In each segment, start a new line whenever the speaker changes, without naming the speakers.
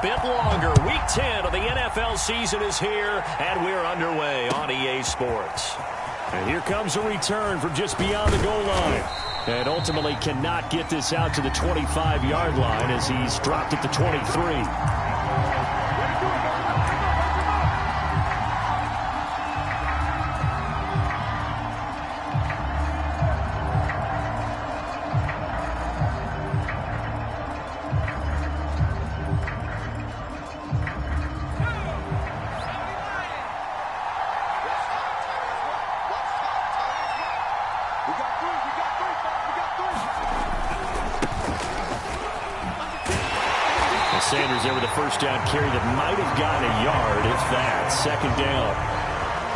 Bit longer. Week 10 of the NFL season is here, and we're underway on EA Sports.
And here comes a return from just beyond the goal line. And ultimately cannot get this out to the 25-yard line as he's dropped at the 23. Sanders there with a first down carry that might have gotten a yard, if that. Second down.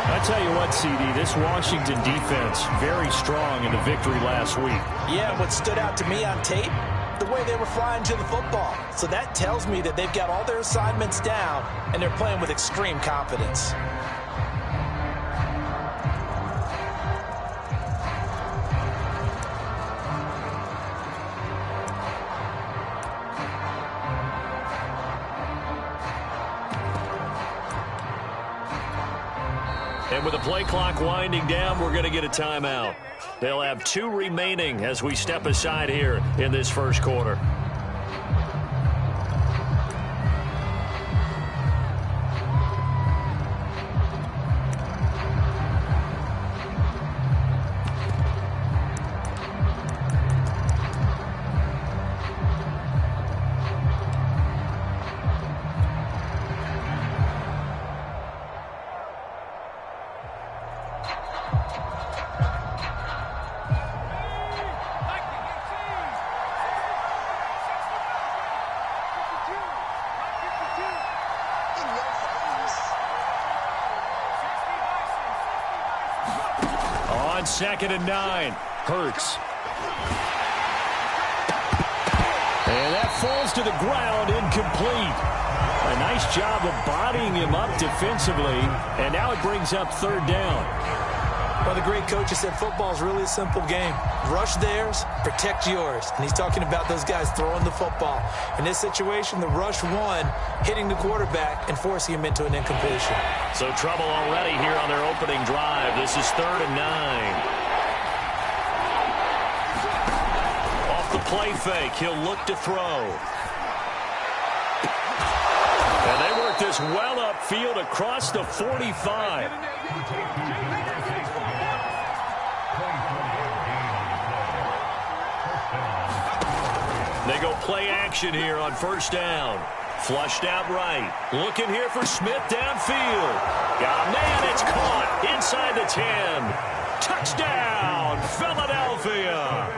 I tell you what, CD, this Washington defense very strong in the victory last week.
Yeah, what stood out to me on tape, the way they were flying to the football. So that tells me that they've got all their assignments down, and they're playing with extreme confidence.
And with the play clock winding down, we're going to get a timeout. They'll have 2 remaining as we step aside here in this first quarter. Second and 9. Hurts. And that falls to the ground, incomplete. A nice job of bodying him up defensively, and now it brings up third down.
Well, the great coach has said football is really a simple game. Rush theirs, protect yours. And he's talking about those guys throwing the football. In this situation, the rush won, hitting the quarterback and forcing him into an incompletion.
So trouble already here on their opening drive. This is 3rd and 9. Off the play fake, he'll look to throw. And they work this well upfield across the 45. They go play action here on first down. Flushed out right. Looking here for Smith downfield. Got a man. It's caught inside the 10. Touchdown, Philadelphia.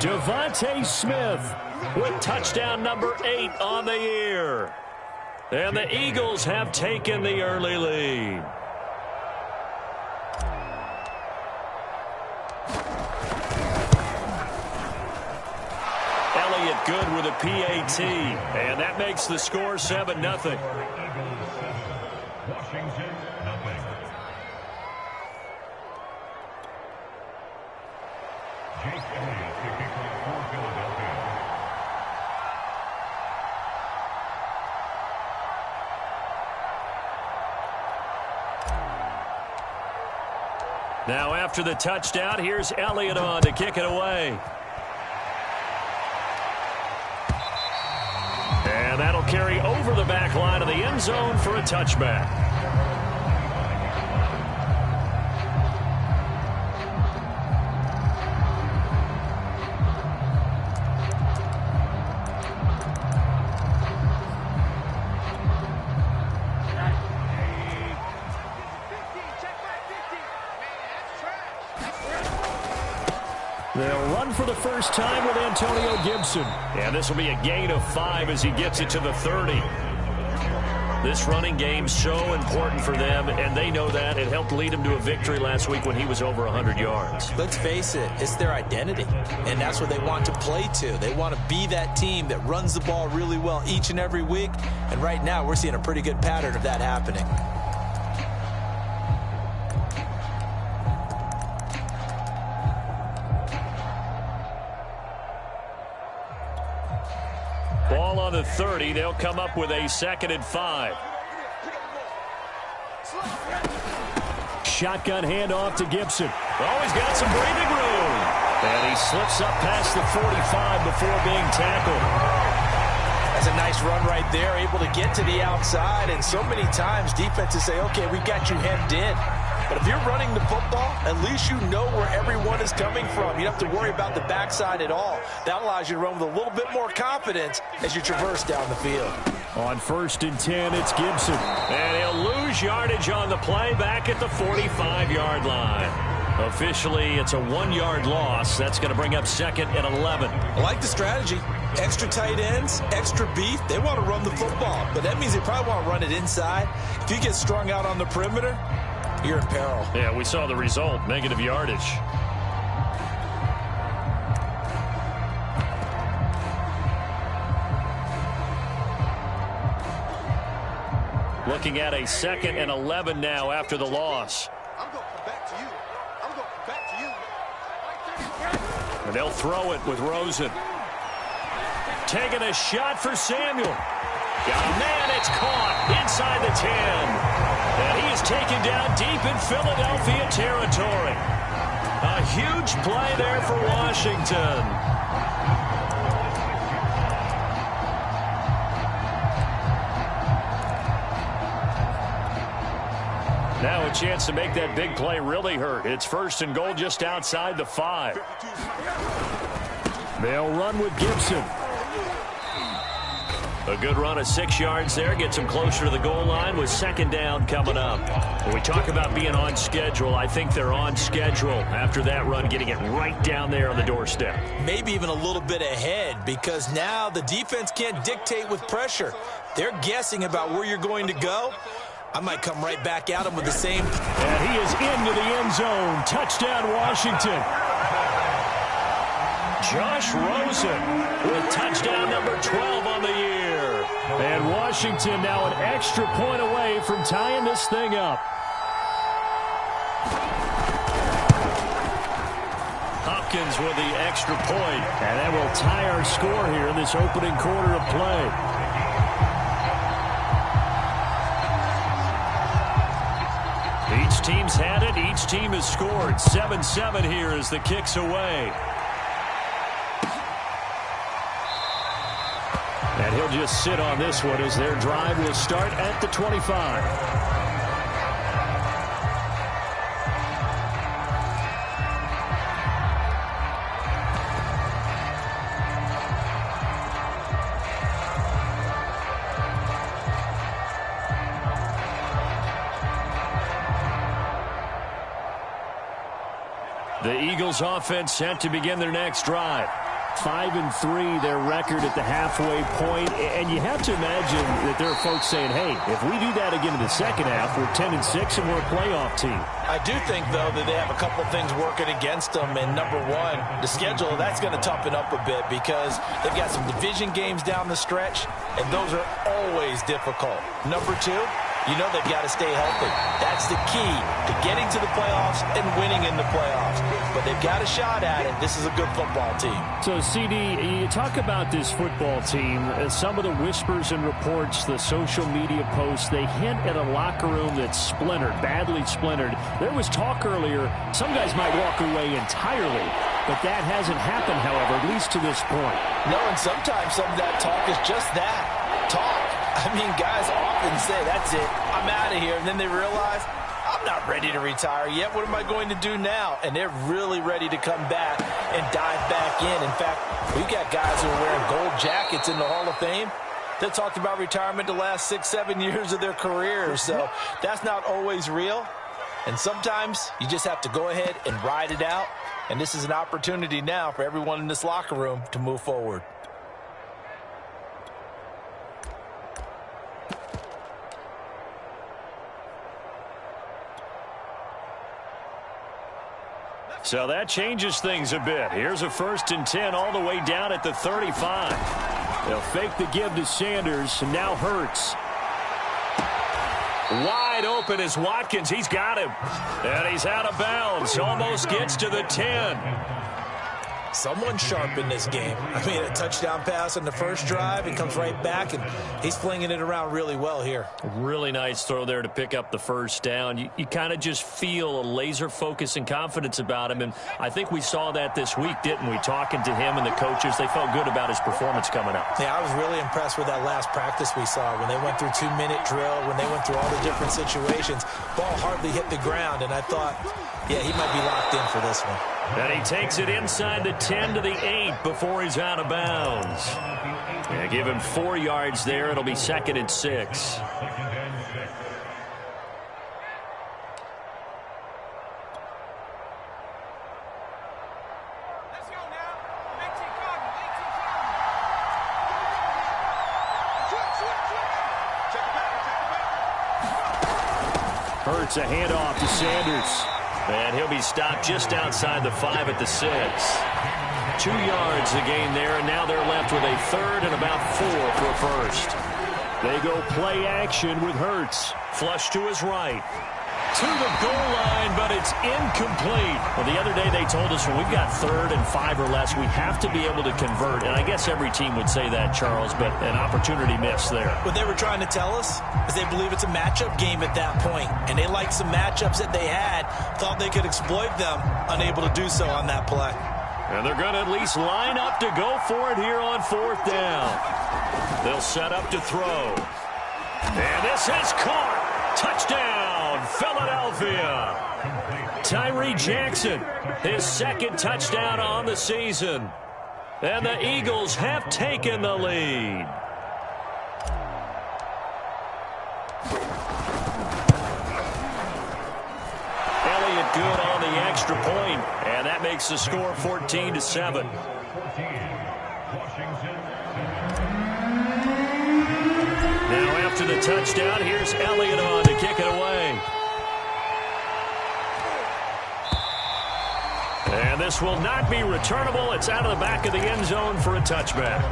Devontae Smith
with touchdown number 8 on the year. And the Eagles have taken the early lead. Good with a PAT, and that makes the score 7-0. Now after the touchdown, here's Elliott on to kick it away. And that'll carry over the back line of the end zone for a touchback. They'll run for the first time with Antonio Gibson. And this will be a gain of 5 as he gets it to the 30. This running game's so important for them, and they know that. It helped lead them to a victory last week when he was over 100 yards.
Let's face it, it's their identity, and that's what they want to play to. They want to be that team that runs the ball really well each and every week, and right now we're seeing a pretty good pattern of that happening.
Ball on the 30. They'll come up with a 2nd and 5.
Shotgun handoff to Gibson.
Oh, he's got some breathing room. And he slips up past the 45 before being tackled.
That's a nice run right there, able to get to the outside. And so many times defenses say, okay, we've got you hemmed in. But if you're running the football, at least you know where everyone is coming from. You don't have to worry about the backside at all. That allows you to run with a little bit more confidence as you traverse down the field.
On 1st and 10, it's Gibson.
And he'll lose yardage on the play back at the 45-yard line. Officially, it's a 1-yard loss. That's going to bring up 2nd and 11.
I like the strategy. Extra tight ends, extra beef. They want to run the football, but that means they probably want to run it inside. If you get strung out on the perimeter, you're in peril.
Yeah, we saw the result, negative yardage. Looking at a 2nd and 11 now after the loss.
I'm going to come back to you. I'm going to come back to you.
And they'll throw it with Rosen. Taking a shot for Samuel. Got a man, it's caught inside the 10. And he is taken down deep in Philadelphia territory. A huge play there for Washington. Now a chance to make that big play really hurt. It's 1st and goal just outside the 5.
They'll run with Gibson.
A good run of 6 yards there. Gets him closer to the goal line with 2nd down coming up. When we talk about being on schedule, I think they're on schedule after that run, getting it right down there on the doorstep.
Maybe even a little bit ahead, because now the defense can't dictate with pressure. They're guessing about where you're going to go. I might come right back at him with the same.
And he is into the end zone. Touchdown, Washington.
Josh Rosen with touchdown number 12 on the year.
And Washington now an extra point away from tying this thing up.
Hopkins with the extra point.
And that will tie our score here in this opening quarter of play.
Each team's had it. Each team has scored. 7-7 here as the kick's away.
And he'll just sit on this one as their drive will start at the 25.
The Eagles offense set to begin their next drive.
5-3, their record at the halfway point. And you have to imagine that there are folks saying, hey, if we do that again in the second half, we're 10-6 and we're a playoff team.
I do think, though, that they have a couple of things working against them. And number one, the schedule, that's going to toughen up a bit because they've got some division games down the stretch, and those are always difficult. Number two, you know they've got to stay healthy. That's the key to getting to the playoffs and winning in the playoffs. But they've got a shot at it. This is a good football team.
So, CD, you talk about this football team. Some of the whispers and reports, the social media posts, they hint at a locker room that's splintered, badly splintered. There was talk earlier, some guys might walk away entirely. But that hasn't happened, however, at least to this point.
No, and sometimes some of that talk is just that, talk. I mean, guys often say, that's it, I'm out of here. And then they realize, I'm not ready to retire yet. What am I going to do now? And they're really ready to come back and dive back in. In fact, we've got guys who are wearing gold jackets in the Hall of Fame. They talked about retirement the last 6-7 years of their careers. So that's not always real. And sometimes you just have to go ahead and ride it out. And this is an opportunity now for everyone in this locker room to move forward.
So that changes things a bit. Here's a 1st and 10 all the way down at the 35.
They'll fake the give to Sanders, and now Hurts.
Wide open is Watkins. He's got him. And he's out of bounds. Almost gets to the 10.
Someone's sharp in this game. I mean, a touchdown pass on the first drive, it comes right back, and he's flinging it around really well here.
Really nice throw there to pick up the first down. You kind of just feel a laser focus and confidence about him, and I think we saw that this week, didn't we? Talking to him and the coaches, they felt good about his performance coming up.
Yeah, I was really impressed with that last practice we saw when they went through 2-minute drill, when they went through all the different situations. Ball hardly hit the ground, and I thought, yeah, he might be locked in for this one.
And he takes it inside the 10 to the 8 before he's out of bounds. Yeah, give him 4 yards there. It'll be 2nd and 6. Hurts a handoff to Sanders. And he'll be stopped just outside the 5 at the 6. 2 yards the gain there, and now they're left with a 3rd and about 4 for a first. They go play action with Hurts. Flush to his right. To the goal line, but it's incomplete. Well, the other day they told us when we've got 3rd and 5 or less, we have to be able to convert. And I guess every team would say that, Charles, but an opportunity missed there.
What they were trying to tell us is they believe it's a matchup game at that point. And they liked some matchups that they had, thought they could exploit them, unable to do so on that play.
And they're going to at least line up to go for it here on 4th down. They'll set up to throw. And this is caught. Touchdown, Philadelphia. Tyree Jackson, his 2nd touchdown on the season. And the Eagles have taken the lead. Elliott good on the extra point, and that makes the score 14-7. Now after the touchdown, here's Elliott on to kick it away. And this will not be returnable. It's out of the back of the end zone for a touchback.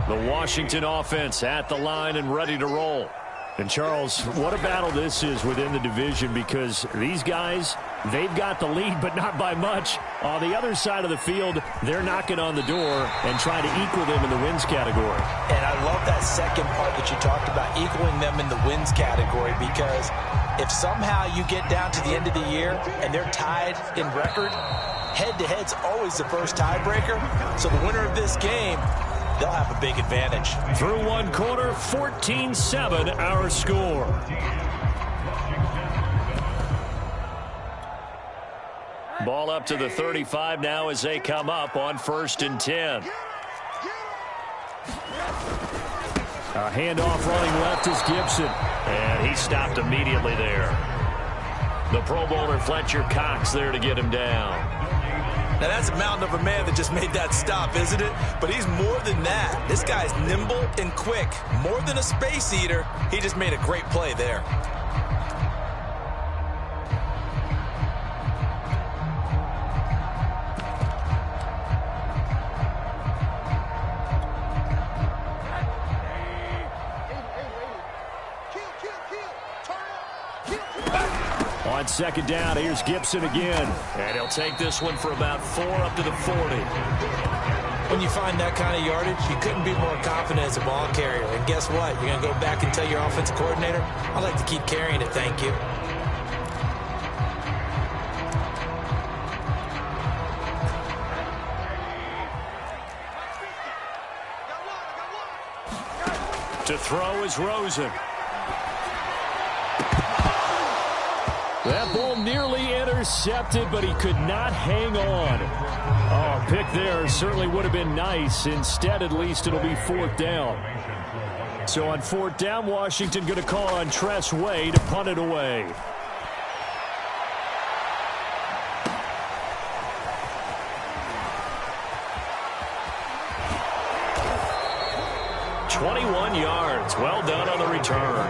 The Washington offense at the line and ready to roll. And, Charles, what a battle this is within the division, because these guys, they've got the lead, but not by much. On the other side of the field, they're knocking on the door and trying to equal them in the wins category.
And I love that second part that you talked about, equaling them in the wins category, because if somehow you get down to the end of the year and they're tied in record, head-to-head's always the first tiebreaker. So the winner of this game, they'll have a big advantage.
Through one quarter, 14-7 our score. Ball up to the 35 now as they come up on 1st and 10. A handoff running left is Gibson. And he stopped immediately there. The Pro Bowler Fletcher Cox there to get him down.
Now, that's a mountain of a man that just made that stop, isn't it? But he's more than that. This guy's nimble and quick. More than a space eater, he just made a great play there.
On 2nd down, here's Gibson again. And he'll take this one for about 4 up to the 40.
When you find that kind of yardage, you couldn't be more confident as a ball carrier. And guess what? You're going to go back and tell your offensive coordinator, I'd like to keep carrying it, thank you.
To throw is Rosen. That ball nearly intercepted, but he could not hang on. Oh, pick there certainly would have been nice. Instead, at least, it'll be 4th down. So on 4th down, Washington going to call on Tress Way to punt it away. "21 yards. Well done on the return.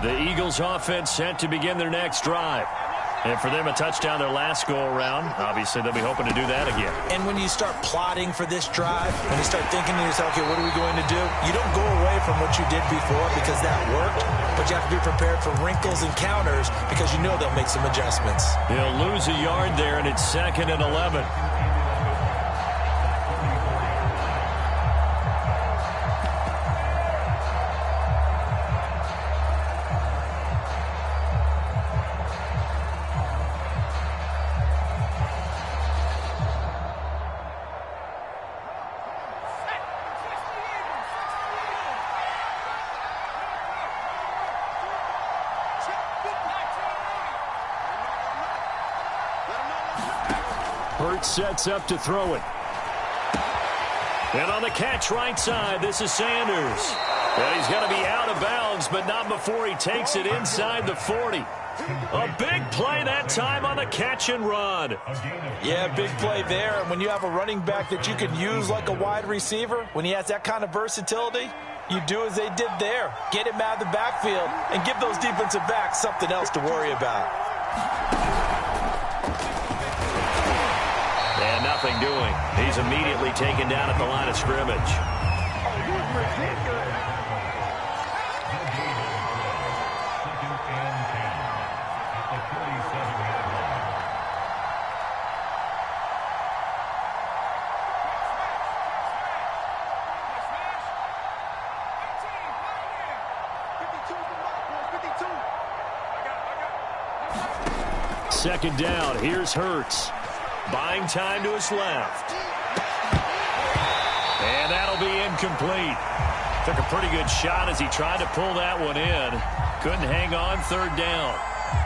The Eagles offense set to begin their next drive. And for them, a touchdown their last go-around. Obviously, they'll be hoping to do that again.
And when you start plotting for this drive, when you start thinking to yourself, okay, what are we going to do? You don't go away from what you did before because that worked, but you have to be prepared for wrinkles and counters because you know they'll make some adjustments.
He'll lose a yard there, and it's 2nd and 11. Sets up to throw it. And on the catch right side, this is Sanders. And he's going to be out of bounds, but not before he takes it inside the 40. A big play that time on the catch and run.
Yeah, big play there. And when you have a running back that you can use like a wide receiver, when he has that kind of versatility, you do as they did there. Get him out of the backfield and give those defensive backs something else to worry about.
And nothing doing. He's immediately taken down at the line of scrimmage. Second down. Here's Hurts. Buying time to his left. And that'll be incomplete. Took a pretty good shot as he tried to pull that one in. Couldn't hang on. Third down.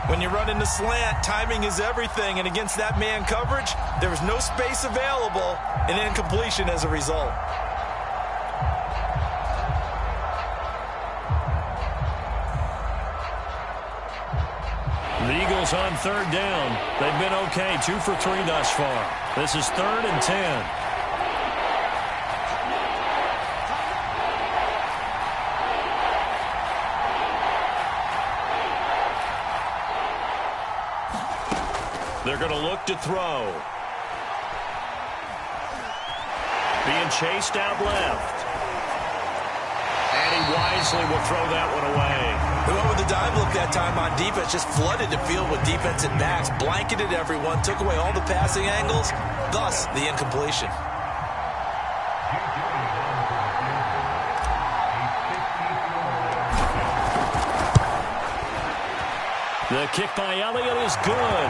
When you run in the slant, timing is everything. And against that man coverage, there was no space available. And incompletion as a result.
The Eagles on third down. They've been okay. 2 for 3 thus far. This is 3rd and 10. They're going to look to throw. Being chased out left. And he wisely will throw that one away.
We went with the dive look that time on defense, just flooded the field with defensive backs, blanketed everyone, took away all the passing angles, thus the incompletion.
The kick by Elliott is good.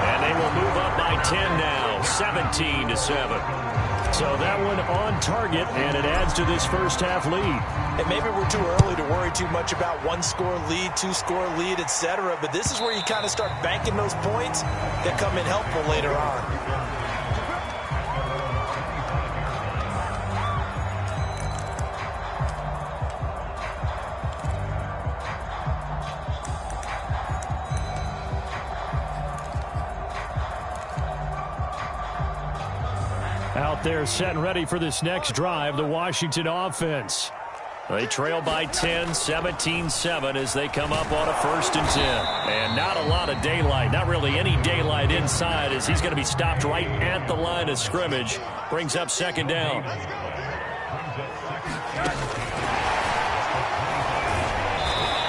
And they will move up by 10 now, 17-7. So that one on target, and it adds to this first half lead.
And maybe we're too early to worry too much about 1-score lead, 2-score lead, etc. But this is where you kind of start banking those points that come in helpful later on.
Out there set and ready for this next drive, the Washington offense. They trail by 10, 17-7 as they come up on a 1st and 10. And not a lot of daylight, not really any daylight inside as he's going to be stopped right at the line of scrimmage. Brings up 2nd down.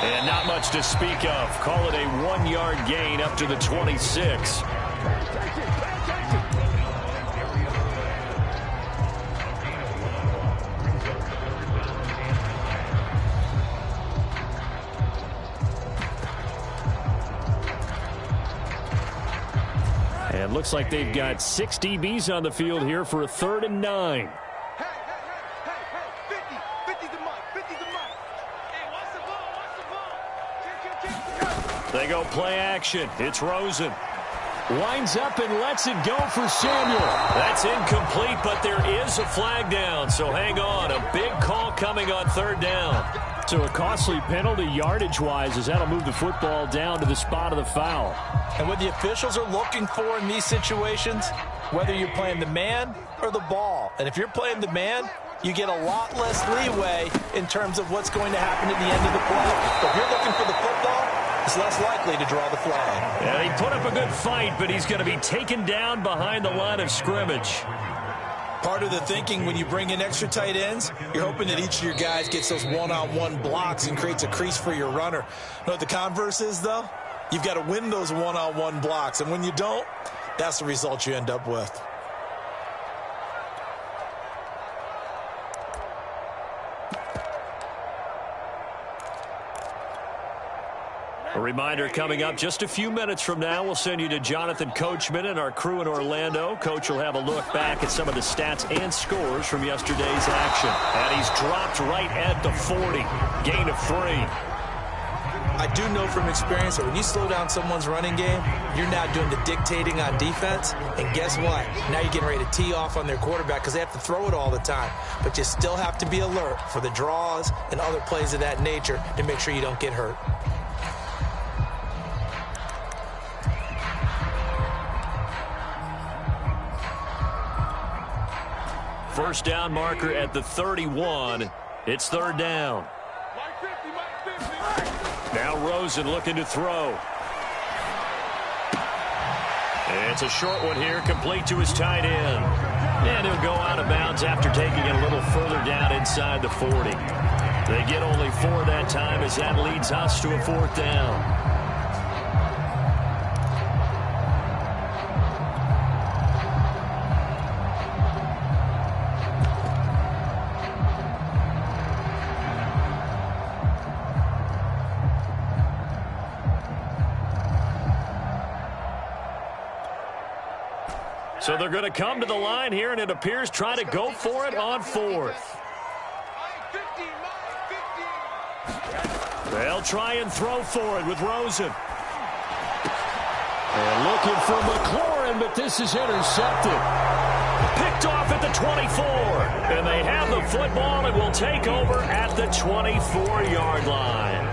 And not much to speak of. Call it a 1-yard gain up to the 26. And looks like they've got 6 DBs on the field here for a 3rd and 9.
Hey, 50's the mark, 50's the mark. Hey, watch the ball.
They go play action. It's Rosen. Winds up and lets it go for Samuel. That's incomplete, but there is a flag down, so hang on. A big call coming on 3rd down. So a costly penalty yardage-wise as that'll move the football down to the spot of the foul.
And what the officials are looking for in these situations, whether you're playing the man or the ball, and if you're playing the man, you get a lot less leeway in terms of what's going to happen at the end of the play. But if you're looking for the football, it's less likely to draw the flag.
Yeah, he put up a good fight, but he's going to be taken down behind the line of scrimmage.
Part of the thinking when you bring in extra tight ends, you're hoping that each of your guys gets those one-on-one blocks and creates a crease for your runner. You know what the converse is, though? You've got to win those one-on-one blocks, and when you don't, that's the result you end up with.
A reminder coming up just a few minutes from now, we'll send you to Jonathan Coachman and our crew in Orlando. Coach will have a look back at some of the stats and scores from yesterday's action. And he's dropped right at the 40. Gain of 3.
I do know from experience that when you slow down someone's running game, you're now doing the dictating on defense. And guess what? Now you're getting ready to tee off on their quarterback because they have to throw it all the time. But you still have to be alert for the draws and other plays of that nature to make sure you don't get hurt.
First down marker at the 31. It's third down. Now Rosen looking to throw. It's a short one here, complete to his tight end. And he'll go out of bounds after taking it a little further down inside the 40. They get only 4 that time as that leads us to a fourth down. So they're going to come to the line here, and it appears try to go for it on fourth. They'll try and throw for it with Rosen.
And looking for McLaurin, but this is intercepted.
Picked off at the 24. And they have the football and will take over at the 24-yard line.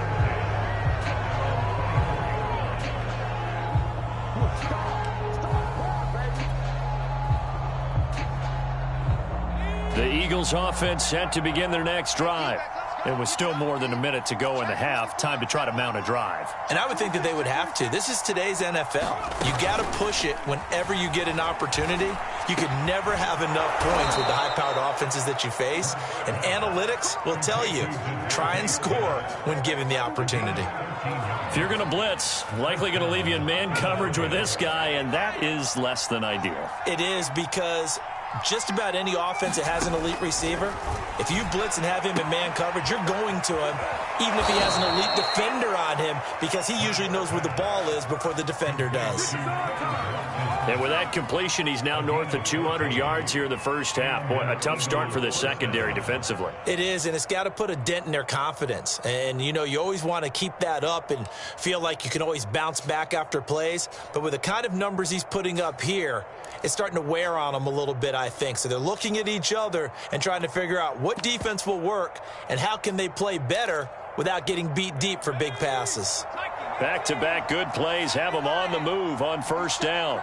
The Eagles offense set to begin their next drive.
And with still more than a minute to go in the half, time to try to mount a drive.
And I would think that they would have to. This is today's NFL. You got to push it whenever you get an opportunity. You could never have enough points with the high-powered offenses that you face. And analytics will tell you, try and score when given the opportunity.
If you're going to blitz, likely going to leave you in man coverage with this guy, and that is less than ideal.
It is because just about any offense that has an elite receiver, if you blitz and have him in man coverage, you're going to him, even if he has an elite defender on him, because he usually knows where the ball is before the defender does.
And with that completion, he's now north of 200 yards here in the first half. Boy, a tough start for the secondary defensively.
It is, and it's got to put a dent in their confidence. And, you know, you always want to keep that up and feel like you can always bounce back after plays. But with the kind of numbers he's putting up here, it's starting to wear on them a little bit, I think. So they're looking at each other and trying to figure out what defense will work and how can they play better without getting beat deep for big passes.
Back-to-back good plays have them on the move on first down.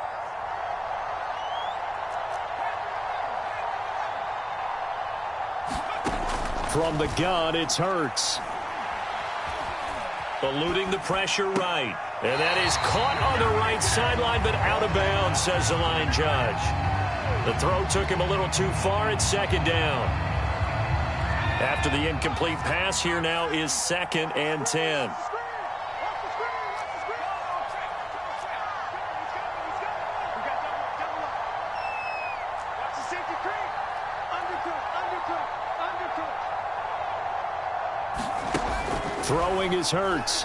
From the gun, it's Hurts.
Eluding the pressure right. And that is caught on the right sideline, but out of bounds, says the line judge. The throw took him a little too far. It's second down. After the incomplete pass, here now is 2nd and 10.
Throwing is Hurts.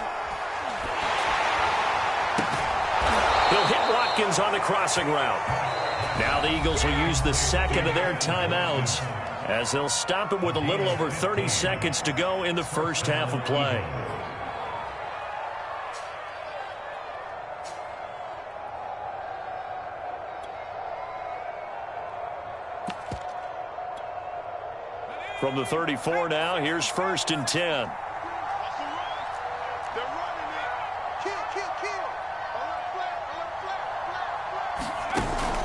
He'll hit Watkins on the crossing route. Now the Eagles will use the second of their timeouts as they'll stop it with a little over 30 seconds to go in the first half of play. From the 34 now, here's 1st and 10.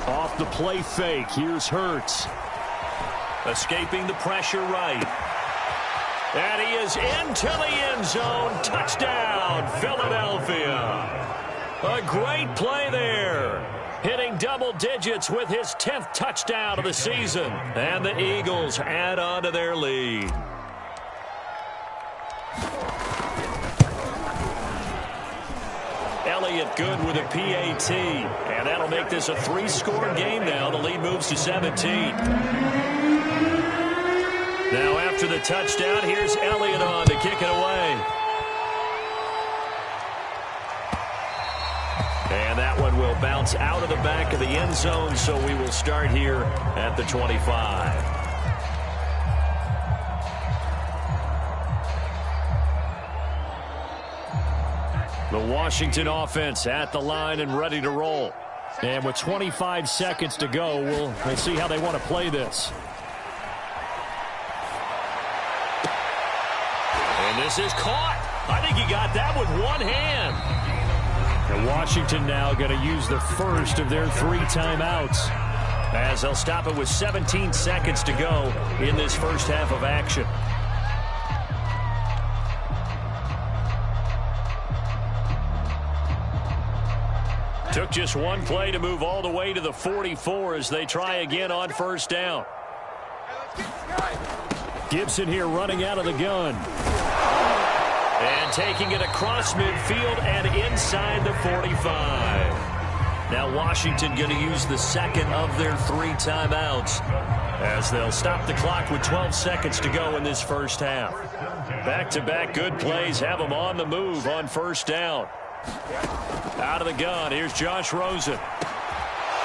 Off the play fake, here's Hurts.
Escaping the pressure right. And he is into the end zone. Touchdown, Philadelphia. A great play there. Hitting double digits with his 10th touchdown of the season. And the Eagles add on to their lead. Elliott good with a PAT. And that'll make this a 3-score game now. The lead moves to 17. Now after the touchdown, here's Elliott on to kick it away. And that one will bounce out of the back of the end zone, so we will start here at the 25. The Washington offense at the line and ready to roll. And with 25 seconds to go, we'll see how they want to play this. And this is caught. I think he got that with one hand. And Washington now going to use the first of their 3 timeouts, as they'll stop it with 17 seconds to go in this first half of action. Took just one play to move all the way to the 44 as they try again on first down. Gibson here running out of the gun. And taking it across midfield and inside the 45. Now Washington going to use the second of their 3 timeouts, as they'll stop the clock with 12 seconds to go in this first half. Back-to-back good plays have them on the move on first down. Out of the gun, here's Josh Rosen.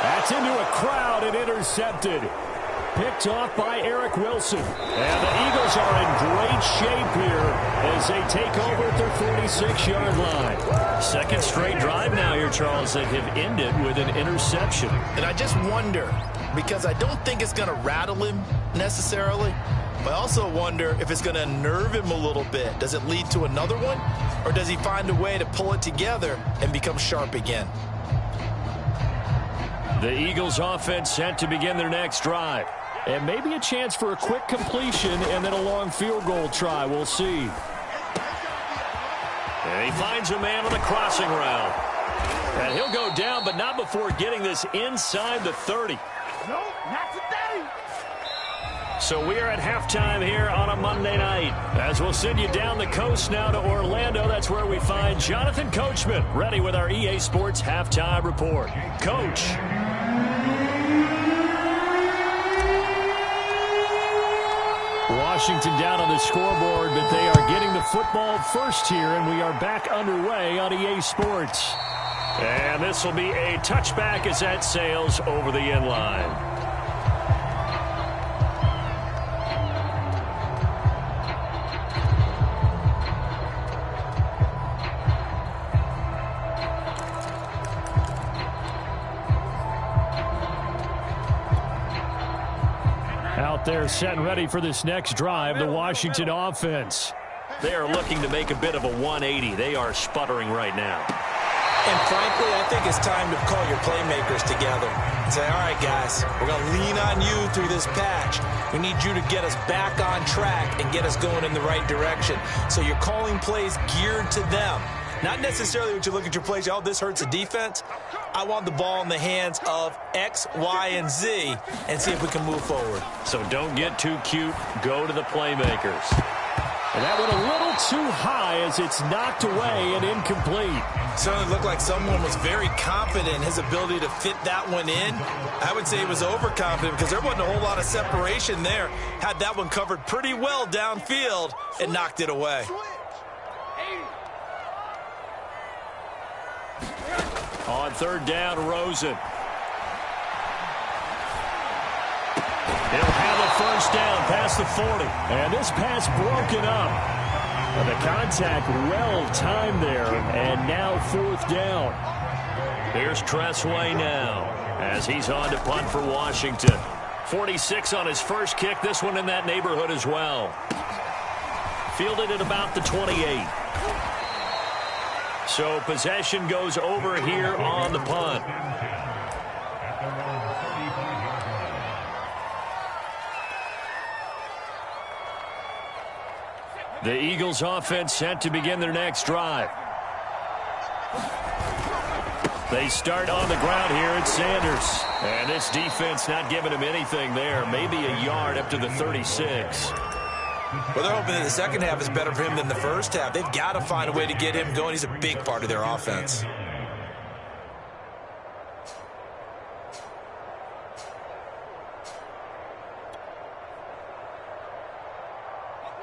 That's into a crowd and intercepted. Picked off by Eric Wilson. And the Eagles are in great shape here as they take over at their 46-yard line. Second straight drive now here, Charles, that have ended with an interception.
And I just wonder, because I don't think it's going to rattle him necessarily, but I also wonder if it's going to unnerve him a little bit. Does it lead to another one? Or does he find a way to pull it together and become sharp again?
The Eagles offense set to begin their next drive.
And maybe a chance for a quick completion and then a long field goal try. We'll see.
And he finds a man on the crossing route. And he'll go down, but not before getting this inside the 30.
No, not today.
So we are at halftime here on a Monday night, as we'll send you down the coast now to Orlando. That's where we find Jonathan Coachman, ready with our EA Sports Halftime Report. Coach.
Washington down on the scoreboard, but they are getting the football first here, and we are back underway on EA Sports.
And this will be a touchback as that sails over the end line.
Out there set and ready for this next drive, the Washington offense.
They are looking to make a bit of a 180. They are sputtering right now.
And frankly, I think it's time to call your playmakers together and say, all right, guys, we're going to lean on you through this patch. We need you to get us back on track and get us going in the right direction. So you're calling plays geared to them. Not necessarily when you look at your plays, oh, this hurts the defense. I want the ball in the hands of X, Y, and Z and see if we can move forward.
So don't get too cute. Go to the playmakers.
And that went a little too high as it's knocked away and incomplete.
Certainly looked like someone was very confident in his ability to fit that one in. I would say he was overconfident because there wasn't a whole lot of separation there. Had that one covered pretty well downfield and knocked it away.
On third down, Rosen. He'll have a first down past the 40.
And this pass broken up. And the contact well timed there. And now fourth down.
Here's Tressway now as he's on to punt for Washington. 46 on his first kick. This one in that neighborhood as well. Fielded at about the 28. So possession goes over here on the punt. The Eagles offense set to begin their next drive. They start on the ground here at Sanders. And this defense not giving him anything there. Maybe a yard up to the 36.
Well, they're hoping that the second half is better for him than the first half. They've got to find a way to get him going. He's a big part of their offense.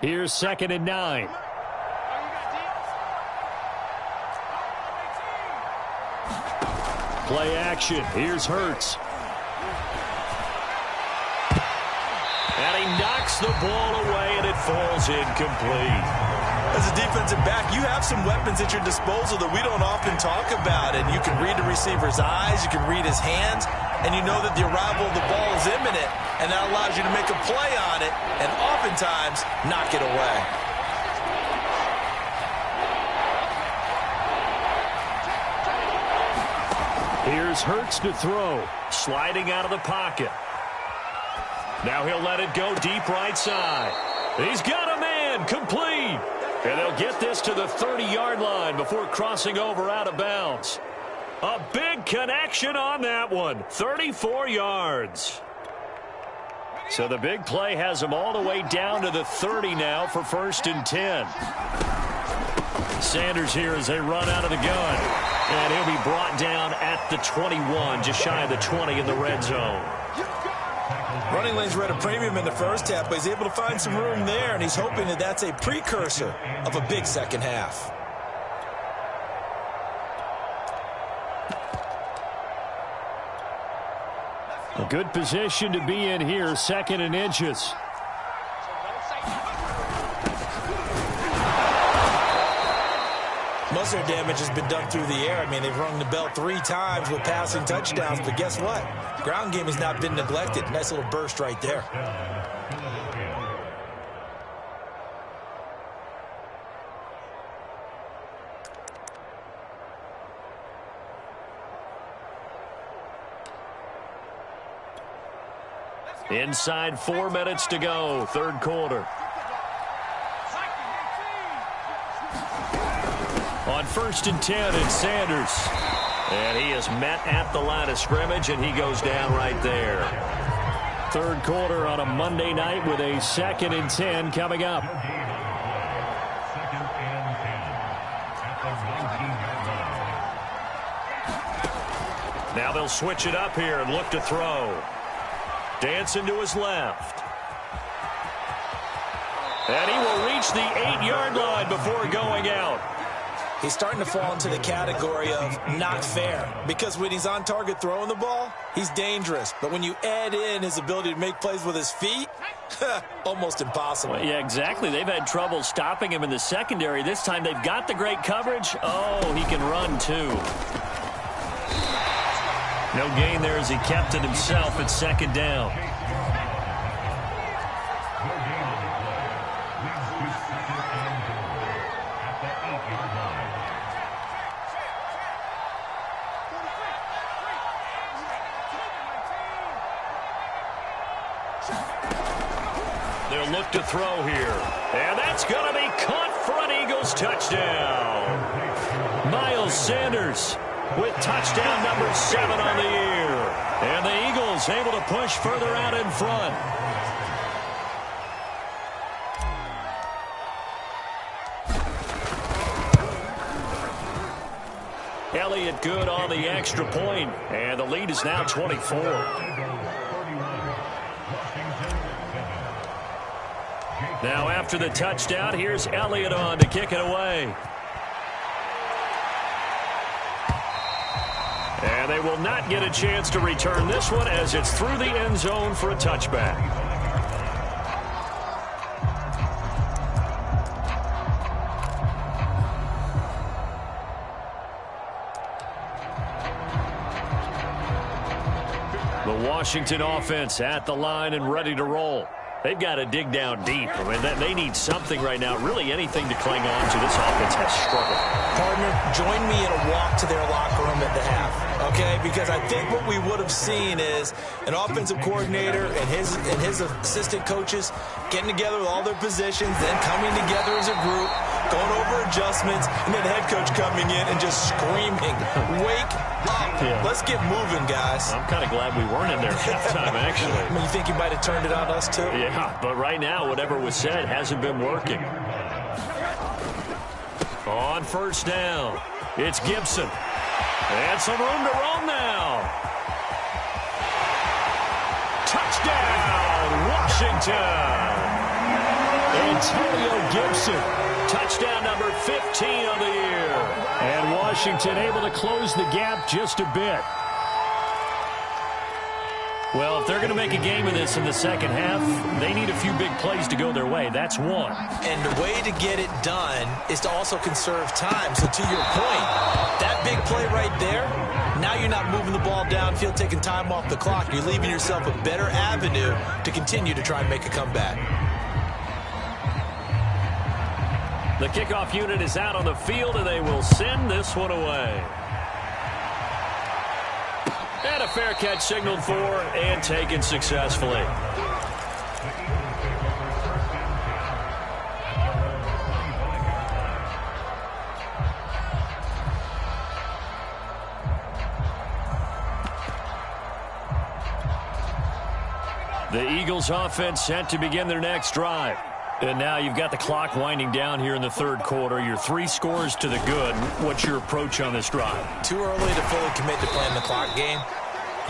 Here's 2nd and 9. Play action. Here's Hurts. And he knocks the ball away, and it falls incomplete.
As a defensive back, you have some weapons at your disposal that we don't often talk about. And you can read the receiver's eyes, you can read his hands, and you know that the arrival of the ball is imminent, and that allows you to make a play on it and oftentimes knock it away.
Here's Hurts to throw, sliding out of the pocket. Now he'll let it go deep right side. He's got a man, complete. And they'll get this to the 30-yard line before crossing over out of bounds. A big connection on that one, 34 yards. So the big play has him all the way down to the 30 now for 1st and 10. Sanders here as they run out of the gun. And he'll be brought down at the 21, just shy of the 20 in the red zone.
Running lanes were at a premium in the first half, but he's able to find some room there, and he's hoping that that's a precursor of a big second half.
A good position to be in here, 2nd and inches.
Most of their damage has been done through the air. I mean, they've rung the bell 3 times with passing touchdowns, but guess what? Ground game has not been neglected. Nice little burst right there.
Inside 4 minutes to go, 3rd quarter. On 1st and 10, it's Sanders. And he is met at the line of scrimmage, and he goes down right there. 3rd quarter on a Monday night with a 2nd and 10 coming up. Now they'll switch it up here and look to throw. Dancing to his left. And he will reach the 8-yard line before going out.
He's starting to fall into the category of not fair, because when he's on target throwing the ball, he's dangerous. But when you add in his ability to make plays with his feet, almost impossible.
Well, yeah, exactly. They've had trouble stopping him in the secondary. This time they've got the great coverage. Oh, he can run too. No gain there as he kept it himself at 2nd down. They'll look to throw here. And that's going to be caught for an Eagles touchdown. Miles Sanders with touchdown number 7 on the year. And the Eagles able to push further out in front. Elliott good on the extra point, and the lead is now 24. Now after the touchdown, here's Elliott on to kick it away. And they will not get a chance to return this one as it's through the end zone for a touchback. The Washington offense at the line and ready to roll. They've got to dig down deep. I mean, they need something right now, really anything to cling on to. This offense has struggled.
Partner, join me in a walk to their locker room at the half, okay? Because I think what we would have seen is an offensive coordinator and his assistant coaches getting together with all their positions, then coming together as a group, going over adjustments, and then the head coach coming in and just screaming, wake up. Yeah. Let's get moving, guys.
I'm kind of glad we weren't in there at halftime, actually.
I mean, you think you might have turned it on us, too?
Yeah, but right now, whatever was said hasn't been working. On first down, it's Gibson. And some room to roam now. Touchdown, Washington. Antonio Gibson. Touchdown number 15 of the year.
And Washington able to close the gap just a bit.
Well, if they're going to make a game of this in the second half, they need a few big plays to go their way. That's one.
And the way to get it done is to also conserve time. So to your point, that big play right there, now you're not moving the ball downfield, taking time off the clock. You're leaving yourself a better avenue to continue to try and make a comeback.
The kickoff unit is out on the field, and they will send this one away. And a fair catch signaled for and taken successfully. The Eagles offense set to begin their next drive. And now you've got the clock winding down here in the third quarter. You're 3 scores to the good. What's your approach on this drive?
Too early to fully commit to playing the clock game.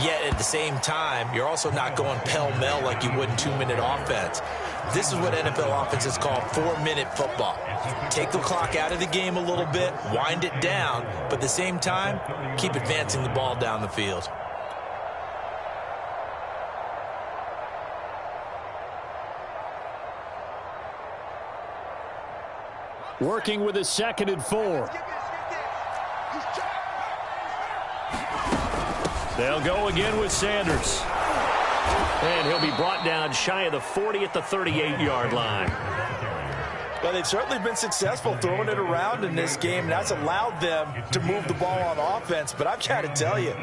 Yet at the same time, you're also not going pell-mell like you would in 2-minute offense. This is what NFL offenses call 4-minute football. Take the clock out of the game a little bit, wind it down, but at the same time, keep advancing the ball down the field.
Working with a 2nd and 4.
They'll go again with Sanders. And he'll be brought down shy of the 40 at the 38-yard line.
Well, they've certainly been successful throwing it around in this game. That's allowed them to move the ball on offense. But I've got to tell you,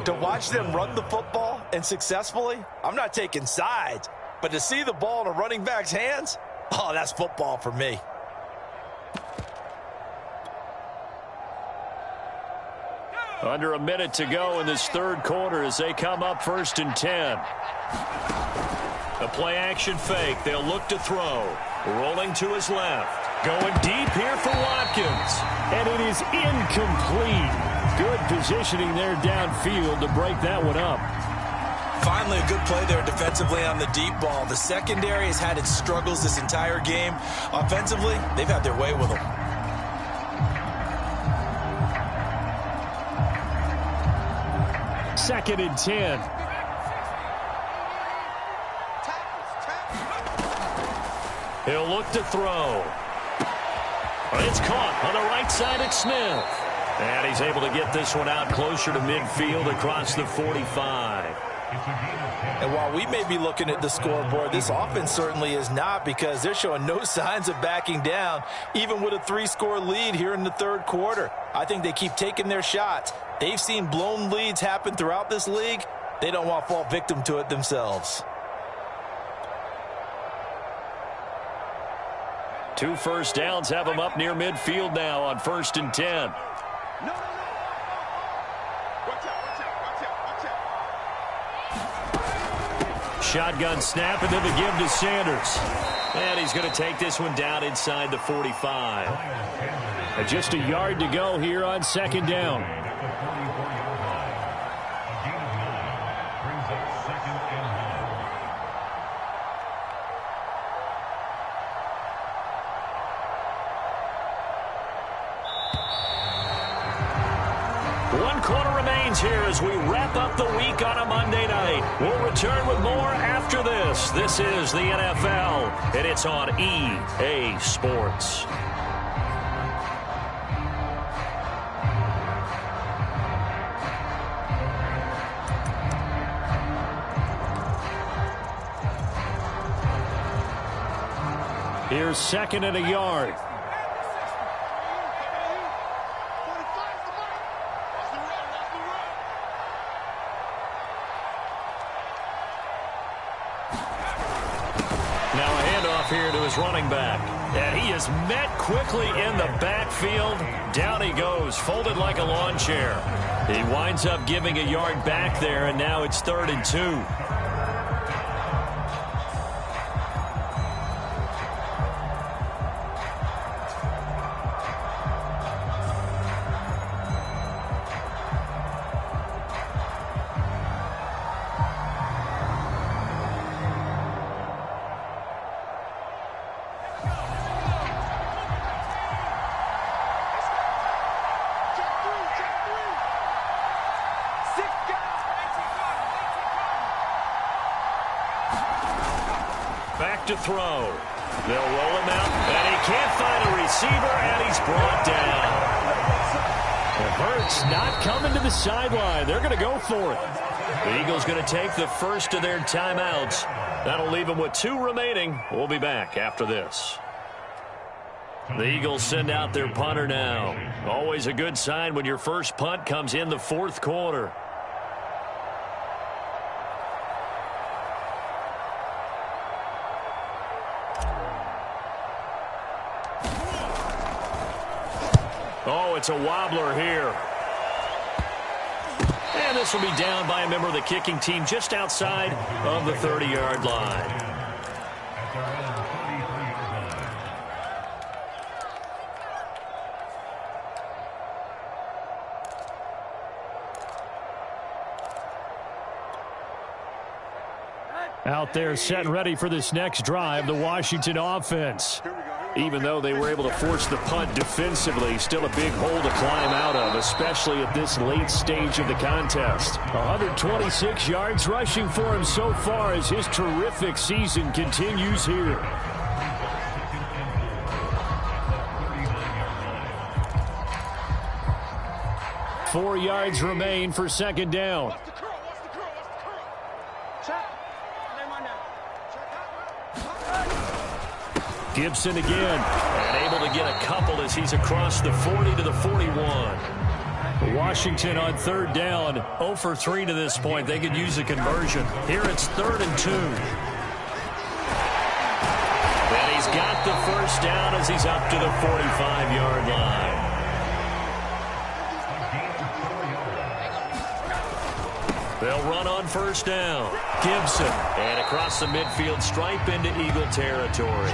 to watch them run the football and successfully, I'm not taking sides. But to see the ball in a running back's hands, oh, that's football for me.
Under a minute to go in this third quarter as they come up 1st and 10. A play-action fake. They'll look to throw. Rolling to his left. Going deep here for Watkins.
And it is incomplete. Good positioning there downfield to break that one up.
Finally, a good play there defensively on the deep ball. The secondary has had its struggles this entire game. Offensively, they've had their way with them.
Second and 10.
He'll look to throw. It's caught on the right side at Smith. And he's able to get this one out closer to midfield across the 45.
And while we may be looking at the scoreboard, this offense certainly is not, because they're showing no signs of backing down, even with a 3-score lead here in the third quarter. I think they keep taking their shots. They've seen blown leads happen throughout this league. They don't want to fall victim to it themselves.
2 first downs have them up near midfield now on 1st and 10. Shotgun snap, and then the give to Sanders. And he's going to take this one down inside the 45.
And just a yard to go here on 2nd down.
One quarter remains here as we wrap up the week on a Monday night. We'll return with more after this. This is the NFL, and it's on EA Sports.
Here's 2nd and a yard.
Now a handoff here to his running back. And he is met quickly in the backfield. Down he goes, folded like a lawn chair. He winds up giving a yard back there, and now it's 3rd and 2. Back to throw. They'll roll him out, and he can't find a receiver, and he's brought down.
It hurts not coming to the sideline. They're going to go for it.
The Eagles going to take the first of their timeouts. That'll leave them with 2 remaining. We'll be back after this. The Eagles send out their punter now. Always a good sign when your first punt comes in the 4th quarter. Oh, it's a wobbler here. And this will be down by a member of the kicking team just outside of the 30-yard line.
Out there set and ready for this next drive, the Washington offense. Even though they were able to force the punt defensively, still a big hole to climb out of, especially at this late stage of the contest. 126 yards rushing for him so far as his terrific season continues here. Four yards remain for 2nd down. Gibson again, and able to get a couple as he's across the 40 to the 41. Washington on 3rd down, 0 for 3 to this point. They could use a conversion. Here it's 3rd and 2. And he's got the first down as he's up to the 45-yard line. They'll run on 1st down. Gibson, and across the midfield stripe into Eagle territory.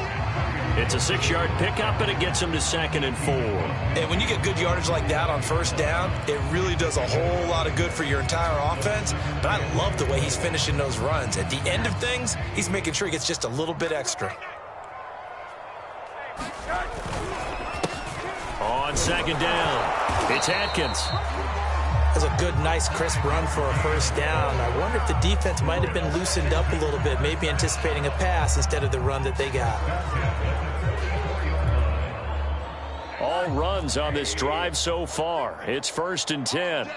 It's a 6-yard pickup, and it gets him to 2nd and 4.
And when you get good yardage like that on 1st down, it really does a whole lot of good for your entire offense. But I love the way he's finishing those runs. At the end of things, he's making sure he gets just a little bit extra.
On 2nd down, it's Atkins.
That's a good, nice, crisp run for a 1st down. I wonder if the defense might have been loosened up a little bit, maybe anticipating a pass instead of the run that they got.
All runs on this drive so far. It's 1st and 10.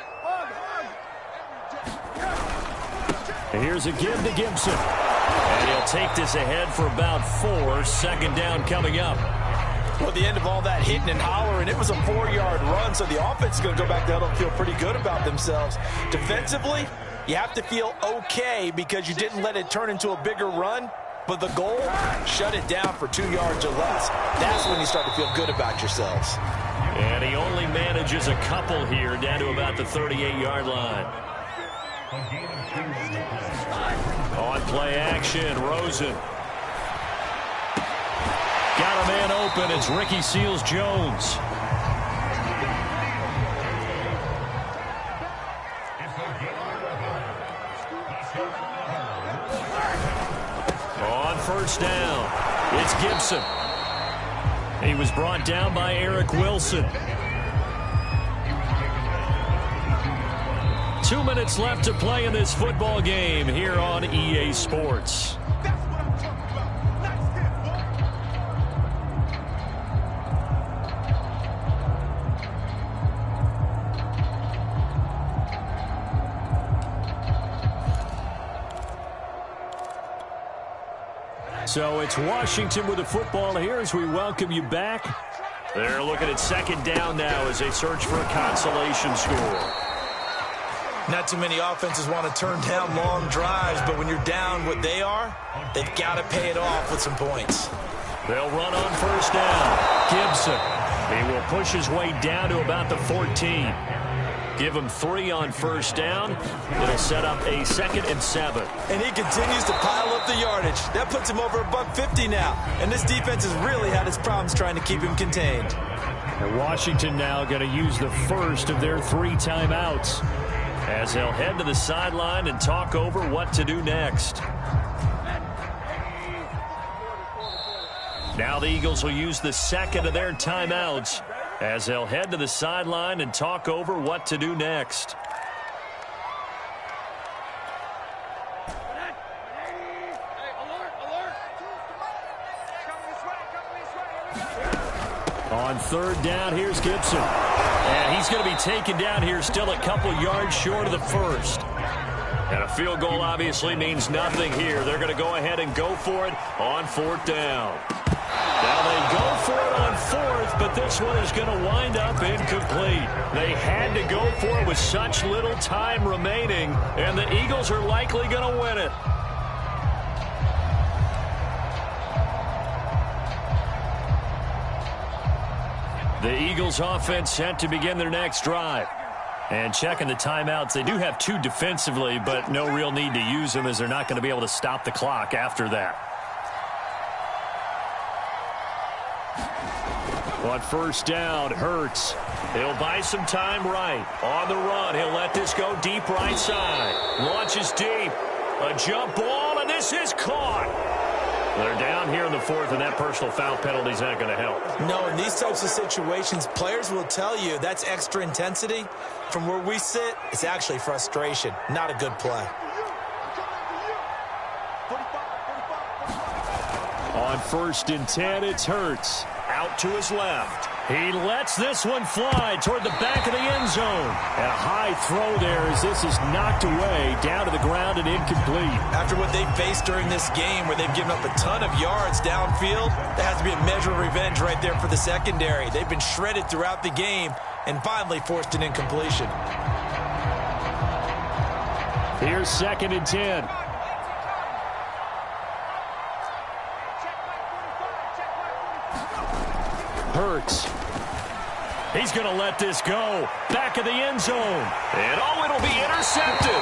And here's a give to Gibson.
And he'll take this ahead for about 4. 2nd down coming up.
Well, at the end of all that hitting and hollering, it was a 4-yard run, so the offense is going to go back down and feel pretty good about themselves. Defensively, you have to feel okay because you didn't let it turn into a bigger run, but the goal, shut it down for 2 yards or less. That's when you start to feel good about yourselves.
And he only manages a couple here down to about the 38-yard line. On play action, Rosen. Got a man open. It's Ricky Seals-Jones. On 1st down, it's Gibson. He was brought down by Eric Wilson. 2 minutes left to play in this football game here on EA Sports.
So it's Washington with the football here as we welcome you back.
They're looking at second down now as they search for a consolation score.
Not too many offenses want to turn down long drives, but when you're down what they are, they've got to pay it off with some points.
They'll run on first down. Gibson. He will push his way down to about the 14. Give him 3 on first down. It'll set up a 2nd and 7.
And he continues to pile up the yardage. That puts him over $150 now. And this defense has really had its problems trying to keep him contained.
And Washington now going to use the first of their 3 timeouts,
as they'll head to the sideline and talk over what to do next. Now the Eagles will use the 2nd of their timeouts as they'll head to the sideline and talk over what to do next.
On third down, here's Gibson.
And he's going to be taken down here still a couple yards short of the first. And a field goal obviously means nothing here. They're going to go ahead and go for it on 4th down. Now they go for it on 4th, but this one is going to wind up incomplete. They had to go for it with such little time remaining, and the Eagles are likely going to win it. The Eagles offense set to begin their next drive. And checking the timeouts, they do have 2 defensively, but no real need to use them as they're not going to be able to stop the clock after that. On first down, Hurts. He'll buy some time right. On the run, he'll let this go deep right side. Launches deep. A jump ball, and this is caught. They're down here in the 4th, and that personal foul penalty is not going to help.
No, in these types of situations, players will tell you that's extra intensity. From where we sit, it's actually frustration, not a good play.
On 1st and 10, it's Hurts.
Out to his left.
He lets this one fly toward the back of the end zone. And a high throw there as this is knocked away, down to the ground and incomplete.
After what they faced during this game where they've given up a ton of yards downfield, there has to be a measure of revenge right there for the secondary. They've been shredded throughout the game and finally forced an incompletion.
Here's 2nd and 10. Hurts.
He's going to let this go. Back of the end zone. And it'll be intercepted.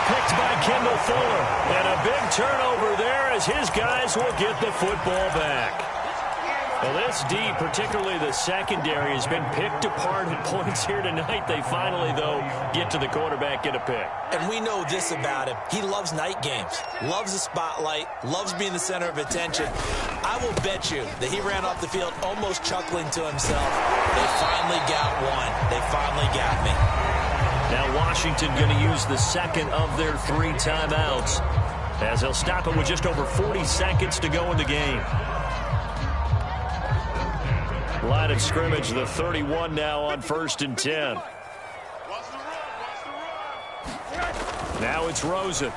Picked by Kendall Fuller. And a big turnover there as his guys will get the football back. Well, this D, particularly the secondary, has been picked apart at points here tonight. They finally, though, get to the quarterback, get a pick.
And we know this about him. He loves night games, loves the spotlight, loves being the center of attention. I will bet you that he ran off the field almost chuckling to himself. They finally got one. They finally got me.
Now Washington going to use the 2nd of their 3 timeouts as they'll stop it with just over 40 seconds to go in the game. Line of scrimmage, the 31 now on 1st and 10. Now it's Rosen.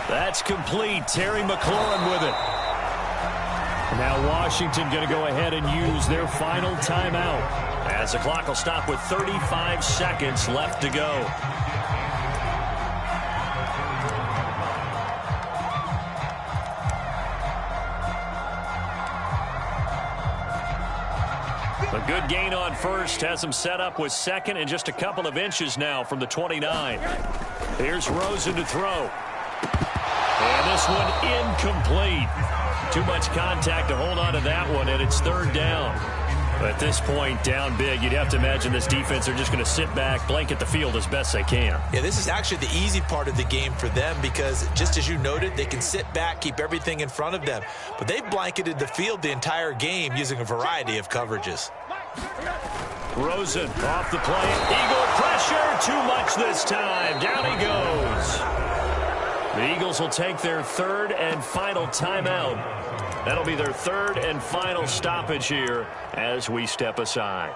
That's complete. Terry McLaurin with it.
Now Washington going to go ahead and use their final timeout,
as the clock will stop with 35 seconds left to go. A good gain on 1st has him set up with 2nd and just a couple of inches now from the 29. Here's Rosen to throw. And this one incomplete. Too much contact to hold on to that one, and it's 3rd down. At this point, down big, you'd have to imagine this defense are just going to sit back, blanket the field as best they can.
Yeah, this is actually the easy part of the game for them because, just as you noted, they can sit back, keep everything in front of them. But they've blanketed the field the entire game using a variety of coverages.
Rosen off the play. Eagle pressure. Too much this time. Down he goes. The Eagles will take their 3rd and final timeout. That'll be their 3rd and final stoppage here as we step aside.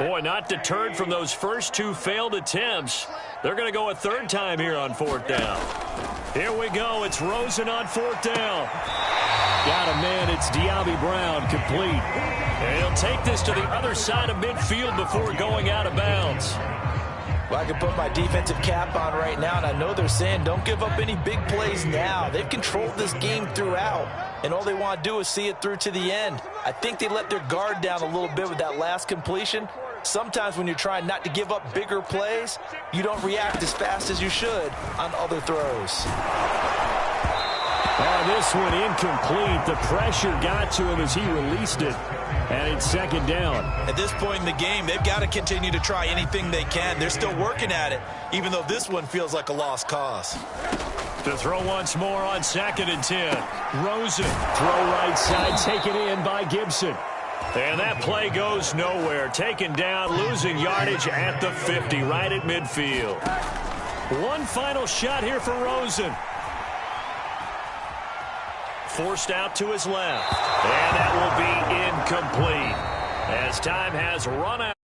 Boy, not deterred from those first two failed attempts. They're going to go a third time here on fourth down. Here we go. It's Rosen on fourth down. Got a man. It's Diaby Brown, complete. And he'll take this to the other side of midfield before going out of bounds.
Well, I can put my defensive cap on right now, and I know they're saying don't give up any big plays now. They've controlled this game throughout, and all they want to do is see it through to the end. I think they let their guard down a little bit with that last completion. Sometimes when you're trying not to give up bigger plays, you don't react as fast as you should on other throws.
This one incomplete. The pressure got to him as he released it. And it's second down.
At this point in the game, they've got to continue to try anything they can. They're still working at it, even though this one feels like a lost cause.
To throw once more on 2nd and 10. Rosen.
Throw right side, taken in by Gibson.
And that play goes nowhere. Taken down, losing yardage at the 50, right at midfield. One final shot here for Rosen. Forced out to his left. And that will be incomplete as time has run out.